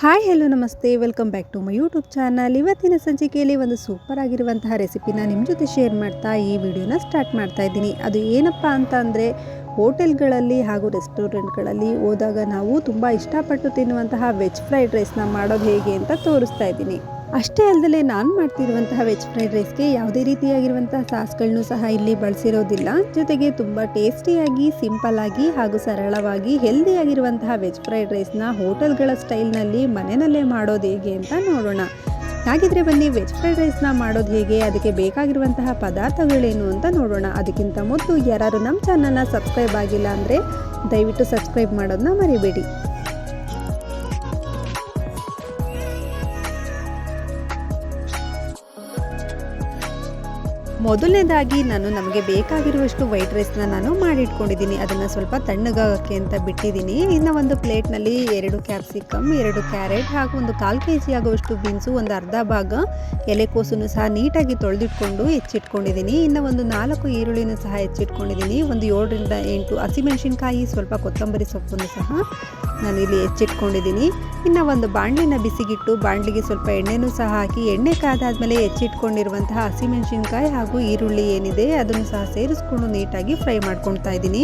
Hi hello ನಮಸ್ತೆ, welcome back to my YouTube channel. ಇವತ್ತಿನ ಸಂಚಿಕೆಯಲ್ಲಿ ಒಂದು ಸೂಪರ್ ಆಗಿರುವಂತಹ ರೆಸಿಪಿನ ನಿಮ್ಮ ಜೊತೆ ಶೇರ್ ಮಾಡ್ತಾ ಈ ವಿಡಿಯೋನ ಸ್ಟಾರ್ಟ್ ಮಾಡ್ತಾ ಇದ್ದೀನಿ. ಅದು ಏನಪ್ಪ ಅಂತ ಅಂದರೆ, ಹೋಟೆಲ್ಗಳಲ್ಲಿ ಹಾಗೂ ರೆಸ್ಟೋರೆಂಟ್ಗಳಲ್ಲಿ ಹೋದಾಗ ನಾವು ತುಂಬ ಇಷ್ಟಪಟ್ಟು ತಿನ್ನುವಂತಹ ವೆಜ್ ಫ್ರೈಡ್ ರೈಸ್ನ ಮಾಡೋದು ಹೇಗೆ ಅಂತ ತೋರಿಸ್ತಾ ಇದ್ದೀನಿ. ಅಷ್ಟೇ ಅಲ್ಲದೆ ನಾನು ಮಾಡ್ತಿರುವಂತಹ ವೆಜ್ ಫ್ರೈಡ್ ರೈಸ್ಗೆ ಯಾವುದೇ ರೀತಿಯಾಗಿರುವಂತಹ ಸಾಸ್ಗಳನ್ನು ಸಹ ಇಲ್ಲಿ ಬಳಸಿರೋದಿಲ್ಲ. ಜೊತೆಗೆ ತುಂಬ ಟೇಸ್ಟಿಯಾಗಿ, ಸಿಂಪಲ್ ಆಗಿ ಹಾಗೂ ಸರಳವಾಗಿ ಹೆಲ್ದಿಯಾಗಿರುವಂತಹ ವೆಜ್ ಫ್ರೈಡ್ ರೈಸ್ನ ಹೋಟೆಲ್ಗಳ ಸ್ಟೈಲ್ನಲ್ಲಿ ಮನೆಯಲ್ಲೇ ಮಾಡೋದು ಹೇಗೆ ಅಂತ ನೋಡೋಣ. ಹಾಗಿದ್ರೆ ಬನ್ನಿ, ವೆಜ್ ಫ್ರೈಡ್ ರೈಸ್ನ ಮಾಡೋದು ಹೇಗೆ, ಅದಕ್ಕೆ ಬೇಕಾಗಿರುವಂತಹ ಪದಾರ್ಥಗಳೇನು ಅಂತ ನೋಡೋಣ. ಅದಕ್ಕಿಂತ ಮೊದಲು ಯಾರು ನಮ್ಮ ಚಾನಲ್ನ ಸಬ್ಸ್ಕ್ರೈಬ್ ಆಗಿಲ್ಲ ಅಂದರೆ ದಯವಿಟ್ಟು ಸಬ್ಸ್ಕ್ರೈಬ್ ಮಾಡೋದನ್ನ ಮರಿಬೇಡಿ. ಮೊದಲನೇದಾಗಿ ನಮಗೆ ಬೇಕಾಗಿರುವಷ್ಟು ವೈಟ್ ರೈಸ್ನ ನಾನು ಮಾಡಿಟ್ಕೊಂಡಿದ್ದೀನಿ. ಅದನ್ನು ಸ್ವಲ್ಪ ತಣ್ಣಗಾಗೋಕ್ಕೆ ಅಂತ ಬಿಟ್ಟಿದ್ದೀನಿ. ಇನ್ನು ಒಂದು ಪ್ಲೇಟ್ನಲ್ಲಿ 2 ಕ್ಯಾಪ್ಸಿಕಮ್, 2 ಕ್ಯಾರೆಟ್ ಹಾಗೂ ಒಂದು 1/4 kg ಆಗುವಷ್ಟು ಬೀನ್ಸು, ಒಂದು ಅರ್ಧ ಭಾಗ ಎಲೆಕೋಸನ್ನು ಸಹ ನೀಟಾಗಿ ತೊಳೆದಿಟ್ಕೊಂಡು ಹೆಚ್ಚಿಟ್ಕೊಂಡಿದ್ದೀನಿ. ಇನ್ನು ಒಂದು 4 ಈರುಳ್ಳಿನೂ ಸಹ ಹೆಚ್ಚಿಟ್ಕೊಂಡಿದ್ದೀನಿ. ಒಂದು 7 ರಿಂದ 8 ಹಸಿಮೆಣಸಿನ್ಕಾಯಿ, ಸ್ವಲ್ಪ ಕೊತ್ತಂಬರಿ ಸೊಪ್ಪನ್ನು ಸಹ ನಾನಿಲ್ಲಿ ಹೆಚ್ಚಿಟ್ಕೊಂಡಿದ್ದೀನಿ. ಇನ್ನು ಒಂದು ಬಾಣಲಿನ ಬಿಸಿಗಿಟ್ಟು ಬಾಣಲಿಗೆ ಸ್ವಲ್ಪ ಎಣ್ಣೆನೂ ಸಹ ಹಾಕಿ, ಎಣ್ಣೆ ಕಾದಾದ್ಮೇಲೆ ಹೆಚ್ಚಿಟ್ಕೊಂಡಿರುವಂತಹ ಹಸಿಮೆಣಸಿನ್ಕಾಯಿ ಹಾಗೂ ಈರುಳ್ಳಿ ಏನಿದೆ ಅದನ್ನು ಸಹ ಸೇರಿಸ್ಕೊಂಡು ನೀಟಾಗಿ ಫ್ರೈ ಮಾಡ್ಕೊಳ್ತಾ ಇದ್ದೀನಿ.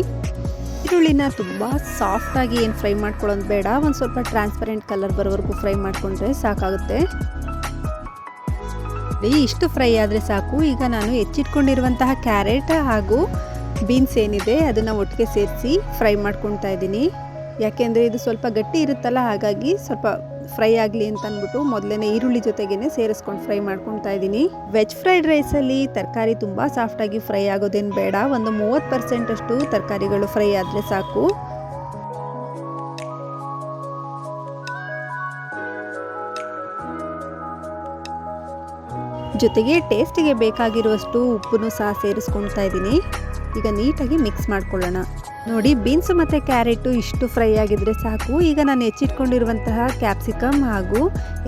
ಈರುಳ್ಳಿನ ತುಂಬ ಸಾಫ್ಟಾಗಿ ಏನು ಫ್ರೈ ಮಾಡ್ಕೊಳ್ಳೋದು ಬೇಡ, ಒಂದು ಸ್ವಲ್ಪ ಟ್ರಾನ್ಸ್ಪರೆಂಟ್ ಕಲರ್ ಬರೋವರೆಗೂ ಫ್ರೈ ಮಾಡಿಕೊಂಡ್ರೆ ಸಾಕಾಗುತ್ತೆ. ಇಷ್ಟು ಫ್ರೈ ಆದರೆ ಸಾಕು. ಈಗ ನಾನು ಹೆಚ್ಚಿಟ್ಕೊಂಡಿರುವಂತಹ ಕ್ಯಾರೆಟ್ ಹಾಗೂ ಬೀನ್ಸ್ ಏನಿದೆ ಅದನ್ನು ಒಟ್ಟಿಗೆ ಸೇರಿಸಿ ಫ್ರೈ ಮಾಡ್ಕೊಳ್ತಾ ಇದ್ದೀನಿ. ಯಾಕೆಂದರೆ ಇದು ಸ್ವಲ್ಪ ಗಟ್ಟಿ ಇರುತ್ತಲ್ಲ, ಹಾಗಾಗಿ ಸ್ವಲ್ಪ ಫ್ರೈ ಆಗಲಿ ಅಂತ ಅಂದ್ಬಿಟ್ಟು ಮೊದಲೇ ಈರುಳ್ಳಿ ಜೊತೆಗೇ ಸೇರಿಸ್ಕೊಂಡು ಫ್ರೈ ಮಾಡ್ಕೊಳ್ತಾ ಇದ್ದೀನಿ. ವೆಜ್ ಫ್ರೈಡ್ ರೈಸಲ್ಲಿ ತರಕಾರಿ ತುಂಬ ಸಾಫ್ಟಾಗಿ ಫ್ರೈ ಆಗೋದೇನು ಬೇಡ, ಒಂದು 30% ಅಷ್ಟು ತರಕಾರಿಗಳು ಫ್ರೈ ಆದರೆ ಸಾಕು. ಜೊತೆಗೆ ಟೇಸ್ಟಿಗೆ ಬೇಕಾಗಿರುವಷ್ಟು ಉಪ್ಪನ್ನು ಸಹ ಸೇರಿಸ್ಕೊಳ್ತಾ ಇದ್ದೀನಿ. ಈಗ ನೀಟಾಗಿ ಮಿಕ್ಸ್ ಮಾಡ್ಕೊಳ್ಳೋಣ. ನೋಡಿ, ಬೀನ್ಸು ಮತ್ತು ಕ್ಯಾರೆಟು ಇಷ್ಟು ಫ್ರೈ ಆಗಿದ್ರೆ ಸಾಕು. ಈಗ ನಾನು ಹೆಚ್ಚಿಟ್ಕೊಂಡಿರುವಂತಹ ಕ್ಯಾಪ್ಸಿಕಮ್ ಹಾಗೂ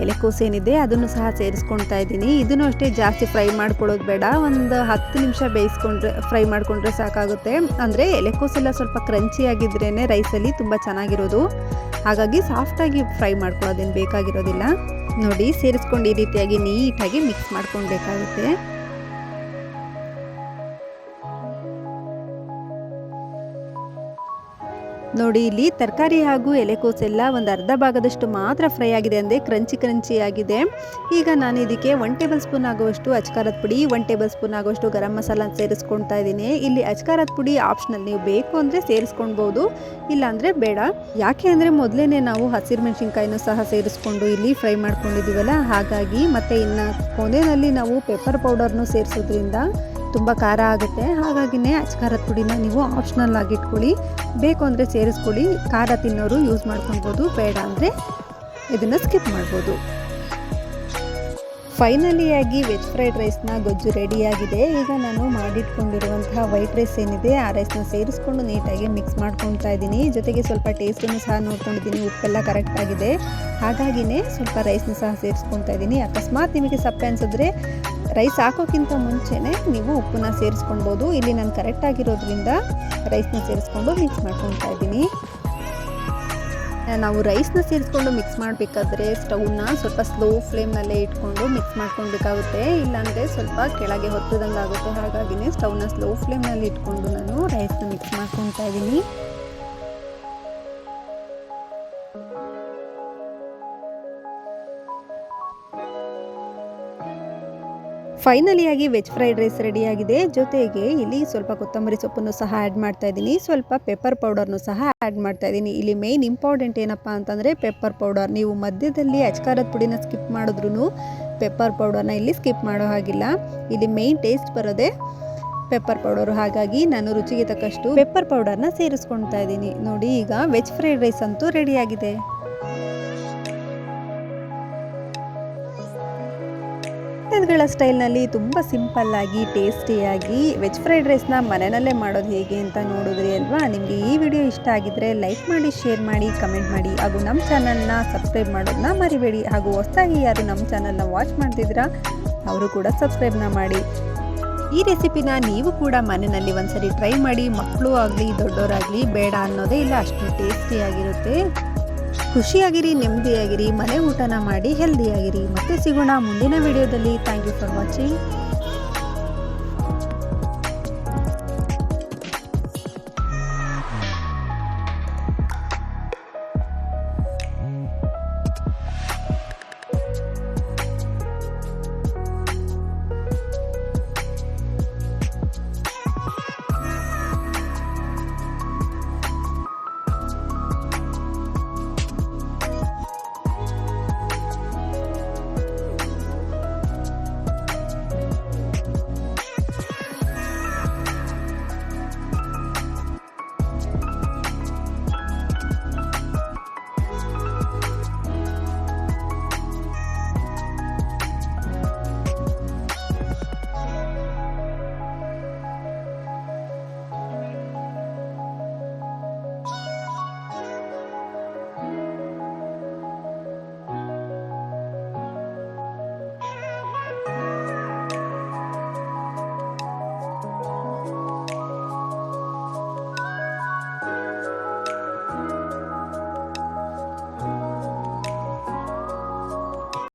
ಎಲೆಕೋಸು ಏನಿದೆ ಅದನ್ನು ಸಹ ಸೇರಿಸ್ಕೊಳ್ತಾ ಇದ್ದೀನಿ. ಇದನ್ನು ಅಷ್ಟೇ ಜಾಸ್ತಿ ಫ್ರೈ ಮಾಡ್ಕೊಳ್ಳೋದು ಬೇಡ, ಒಂದು 10 ನಿಮಿಷ ಫ್ರೈ ಮಾಡಿಕೊಂಡ್ರೆ ಸಾಕಾಗುತ್ತೆ. ಅಂದರೆ ಎಲೆಕೋಸೆಲ್ಲ ಸ್ವಲ್ಪ ಕ್ರಂಚಿಯಾಗಿದ್ರೇ ರೈಸಲ್ಲಿ ತುಂಬ ಚೆನ್ನಾಗಿರೋದು, ಹಾಗಾಗಿ ಸಾಫ್ಟಾಗಿ ಫ್ರೈ ಮಾಡ್ಕೊಳ್ಳೋದೇನು ಬೇಕಾಗಿರೋದಿಲ್ಲ. ನೋಡಿ, ಸೇರಿಸ್ಕೊಂಡು ಈ ರೀತಿಯಾಗಿ ನೀಟಾಗಿ ಮಿಕ್ಸ್ ಮಾಡ್ಕೊಳ್ಬೇಕಾಗುತ್ತೆ. ನೋಡಿ, ಇಲ್ಲಿ ತರಕಾರಿ ಹಾಗೂ ಎಲೆಕೋಸೆಲ್ಲ ಒಂದು ಅರ್ಧ ಭಾಗದಷ್ಟು ಮಾತ್ರ ಫ್ರೈ ಆಗಿದೆ, ಅಂದರೆ ಕ್ರಂಚಿ ಆಗಿದೆ. ಈಗ ನಾನು ಇದಕ್ಕೆ 1 ಟೇಬಲ್ ಸ್ಪೂನ್ ಆಗುವಷ್ಟು ಅಚ್ಕಾರದ ಪುಡಿ, 1 ಟೇಬಲ್ ಸ್ಪೂನ್ ಆಗುವಷ್ಟು ಗರಂ ಮಸಾಲ ಸೇರಿಸ್ಕೊಳ್ತಾ ಇದ್ದೀನಿ. ಇಲ್ಲಿ ಅಚ್ಕಾರದ ಪುಡಿ ಆಪ್ಷನಲ್, ನೀವು ಬೇಕು ಅಂದರೆ ಸೇರಿಸ್ಕೊಳ್ಬೋದು, ಇಲ್ಲಾಂದರೆ ಬೇಡ. ಯಾಕೆ ಅಂದರೆ ಮೊದಲೇ ನಾವು ಹಸಿರು ಮೆಣಸಿನ್ಕಾಯಿನೂ ಸಹ ಸೇರಿಸ್ಕೊಂಡು ಇಲ್ಲಿ ಫ್ರೈ ಮಾಡ್ಕೊಂಡಿದ್ದೀವಲ್ಲ, ಹಾಗಾಗಿ. ಮತ್ತು ಇನ್ನು ಕೊನೆಯಲ್ಲಿ ನಾವು ಪೆಪ್ಪರ್ ಪೌಡರ್ನು ಸೇರಿಸೋದ್ರಿಂದ ತುಂಬ ಖಾರ ಆಗುತ್ತೆ, ಹಾಗಾಗಿನೇ ಅಚ್ಕಾರದ ಪುಡಿನ ನೀವು ಆಪ್ಷನಲ್ ಆಗಿ ಇಟ್ಕೊಳ್ಳಿ. ಬೇಕು ಅಂದರೆ ಸೇರಿಸ್ಕೊಳ್ಳಿ, ಖಾರ ತಿನ್ನೋರು ಯೂಸ್ ಮಾಡ್ಕೊಳ್ಬೋದು, ಬೇಡ ಅಂದರೆ ಇದನ್ನು ಸ್ಕಿಪ್ ಮಾಡ್ಬೋದು. ಫೈನಲಿಯಾಗಿ ವೆಜ್ ಫ್ರೈಡ್ ರೈಸ್ನ ಗೊಜ್ಜು ರೆಡಿಯಾಗಿದೆ. ಈಗ ನಾನು ಮಾಡಿಟ್ಕೊಂಡಿರುವಂತಹ ವೈಟ್ ರೈಸ್ ಏನಿದೆ ಆ ರೈಸ್ನ ಸೇರಿಸ್ಕೊಂಡು ನೀಟಾಗಿ ಮಿಕ್ಸ್ ಮಾಡ್ಕೊಳ್ತಾ ಇದ್ದೀನಿ. ಜೊತೆಗೆ ಸ್ವಲ್ಪ ಟೇಸ್ಟನ್ನು ಸಹ ನೋಡ್ಕೊಂಡಿದ್ದೀನಿ, ಉಪ್ಪೆಲ್ಲ ಕರೆಕ್ಟಾಗಿದೆ, ಹಾಗಾಗಿನೇ ಸ್ವಲ್ಪ ರೈಸ್ನ ಸಹ ಸೇರಿಸ್ಕೊಳ್ತಾ ಇದ್ದೀನಿ. ಅಕಸ್ಮಾತ್ ನಿಮಗೆ ಸಪ್ಪೆ ಅನಿಸಿದ್ರೆ ರೈಸ್ ಹಾಕೋಕ್ಕಿಂತ ಮುಂಚೆನೇ ನೀವು ಉಪ್ಪನ್ನ ಸೇರಿಸ್ಕೊಳ್ಬೋದು. ಇಲ್ಲಿ ನಾನು ಕರೆಕ್ಟಾಗಿರೋದ್ರಿಂದ ರೈಸ್ನ ಸೇರಿಸ್ಕೊಂಡು ಮಿಕ್ಸ್ ಮಾಡ್ಕೊಳ್ತಾ ಇದ್ದೀನಿ. ನಾವು ರೈಸ್ನ ಸೇರಿಸ್ಕೊಂಡು ಮಿಕ್ಸ್ ಮಾಡಬೇಕಾದ್ರೆ ಸ್ಟವ್ನ ಸ್ವಲ್ಪ ಸ್ಲೋ ಫ್ಲೇಮ್ನಲ್ಲೇ ಇಟ್ಕೊಂಡು ಮಿಕ್ಸ್ ಮಾಡ್ಕೊಳ್ಬೇಕಾಗುತ್ತೆ, ಇಲ್ಲಾಂದರೆ ಸ್ವಲ್ಪ ಕೆಳಗೆ ಹೊತ್ತದಂಗೆ ಆಗುತ್ತೆ. ಹಾಗಾಗಿನೇ ಸ್ಟವ್ನ ಸ್ಲೋ ಫ್ಲೇಮ್ನಲ್ಲಿ ಇಟ್ಕೊಂಡು ನಾನು ರೈಸ್ನ ಮಿಕ್ಸ್ ಮಾಡ್ಕೊಳ್ತಾ ಇದ್ದೀನಿ. ಫೈನಲಿಯಾಗಿ ವೆಜ್ ಫ್ರೈಡ್ ರೈಸ್ ರೆಡಿಯಾಗಿದೆ. ಜೊತೆಗೆ ಇಲ್ಲಿ ಸ್ವಲ್ಪ ಕೊತ್ತಂಬರಿ ಸೊಪ್ಪನ್ನು ಸಹ ಆ್ಯಡ್ ಮಾಡ್ತಾ ಇದ್ದೀನಿ, ಸ್ವಲ್ಪ ಪೆಪ್ಪರ್ ಪೌಡರ್ನು ಸಹ ಆ್ಯಡ್ ಮಾಡ್ತಾ ಇದ್ದೀನಿ. ಇಲ್ಲಿ ಮೇನ್ ಇಂಪಾರ್ಟೆಂಟ್ ಏನಪ್ಪ ಅಂತಂದರೆ ಪೆಪ್ಪರ್ ಪೌಡರ್. ನೀವು ಮಧ್ಯದಲ್ಲಿ ಅಚ್ಕಾರದ ಪುಡಿನ ಸ್ಕಿಪ್ ಮಾಡಿದ್ರೂ ಪೆಪ್ಪರ್ ಪೌಡರ್ನ ಇಲ್ಲಿ ಸ್ಕಿಪ್ ಮಾಡೋ ಹಾಗಿಲ್ಲ. ಇಲ್ಲಿ ಮೇನ್ ಟೇಸ್ಟ್ ಬರೋದೇ ಪೆಪ್ಪರ್ ಪೌಡರು, ಹಾಗಾಗಿ ನಾನು ರುಚಿಗೆ ತಕ್ಕಷ್ಟು ಪೆಪ್ಪರ್ ಪೌಡರ್ನ ಸೇರಿಸ್ಕೊಳ್ತಾ ಇದ್ದೀನಿ. ನೋಡಿ, ಈಗ ವೆಜ್ ಫ್ರೈಡ್ ರೈಸ್ ಅಂತೂ ರೆಡಿಯಾಗಿದೆ. ಹೋಟೆಲ್ಗಳ ಸ್ಟೈಲ್ನಲ್ಲಿ ತುಂಬ ಸಿಂಪಲ್ಲಾಗಿ, ಟೇಸ್ಟಿಯಾಗಿ ವೆಜ್ ಫ್ರೈಡ್ ರೈಸ್ನ ಮನೆಯಲ್ಲೇ ಮಾಡೋದು ಹೇಗೆ ಅಂತ ನೋಡಿದ್ರಿ ಅಲ್ವಾ. ನಿಮಗೆ ಈ ವಿಡಿಯೋ ಇಷ್ಟ ಆಗಿದ್ದರೆ ಲೈಕ್ ಮಾಡಿ, ಶೇರ್ ಮಾಡಿ, ಕಮೆಂಟ್ ಮಾಡಿ, ಹಾಗೂ ನಮ್ಮ ಚಾನಲ್ನ ಸಬ್ಸ್ಕ್ರೈಬ್ ಮಾಡೋದನ್ನ ಮರಿಬೇಡಿ. ಹಾಗೂ ಹೊಸದಾಗಿ ಯಾರು ನಮ್ಮ ಚಾನಲ್ನ ವಾಚ್ ಮಾಡ್ತಿದ್ದೀರಾ ಅವರು ಕೂಡ ಸಬ್ಸ್ಕ್ರೈಬ್ನ ಮಾಡಿ. ಈ ರೆಸಿಪಿನ ನೀವು ಕೂಡ ಮನೆಯಲ್ಲಿ ಒಂದ್ಸರಿ ಟ್ರೈ ಮಾಡಿ. ಮಕ್ಕಳು ಆಗಲಿ ದೊಡ್ಡವರಾಗಲಿ ಬೇಡ ಅನ್ನೋದೇ ಇಲ್ಲ, ಅಷ್ಟು ಟೇಸ್ಟಿಯಾಗಿರುತ್ತೆ. ಖುಷಿಯಾಗಿರಿ, ನೆಮ್ಮದಿಯಾಗಿರಿ, ಮನೆ ಊಟನ ಮಾಡಿ ಹೆಲ್ದಿಯಾಗಿರಿ. ಮತ್ತೆ ಸಿಗೋಣ ಮುಂದಿನ ವಿಡಿಯೋದಲ್ಲಿ. Thank you for watching.